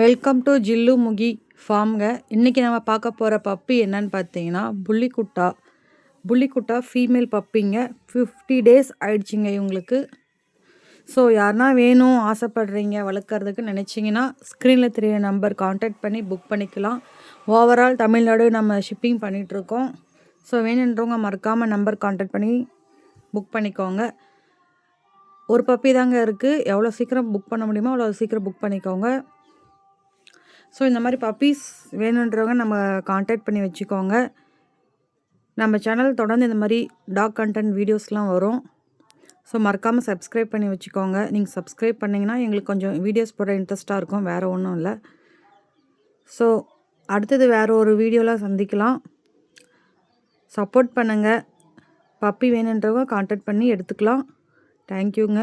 Welcome to ஜில்லு முகி ஃபார்ம்ங்க. இன்றைக்கி நம்ம பார்க்க போகிற பப்பி என்னன்னு பார்த்தீங்கன்னா புள்ளிக்குட்டா ஃபீமேல் பப்பிங்க. 50 டேஸ் ஆயிடுச்சுங்க இவங்களுக்கு. ஸோ யாருனா வேணும் ஆசைப்படுறீங்க வளர்க்குறதுக்கு நினச்சிங்கன்னா ஸ்க்ரீனில் தெரிய நம்பர் கான்டாக்ட் பண்ணி புக் பண்ணிக்கலாம். ஓவரால் தமிழ்நாடு நம்ம ஷிப்பிங் பண்ணிகிட்ருக்கோம். ஸோ வேணுன்றவங்க மறக்காமல் நம்பர் கான்டாக்ட் பண்ணி புக் பண்ணிக்கோங்க. ஒரு பப்பி தாங்க இருக்குது. எவ்வளோ சீக்கிரம் புக் பண்ண முடியுமோ அவ்வளோ சீக்கிரம் புக் பண்ணிக்கோங்க. ஸோ இந்த மாதிரி பப்பீஸ் வேணுன்றவங்க நம்ம கான்டாக்ட் பண்ணி வச்சுக்கோங்க. நம்ம சேனல் தொடர்ந்து இந்த மாதிரி டாக் கண்டென்ட் வீடியோஸ்லாம் வரும். ஸோ மறக்காமல் சப்ஸ்கிரைப் பண்ணி வச்சுக்கோங்க. நீங்கள் சப்ஸ்கிரைப் பண்ணிங்கன்னா எங்களுக்கு கொஞ்சம் வீடியோஸ் போட இன்ட்ரெஸ்ட்டாக இருக்கும். வேறு ஒன்றும் இல்லை. ஸோ அடுத்தது வேறு ஒரு வீடியோவில் சந்திக்கலாம். சப்போர்ட் பண்ணுங்கள். பப்பி வேணுன்றவங்க கான்டாக்ட் பண்ணி எடுத்துக்கலாம். தேங்க்யூங்க.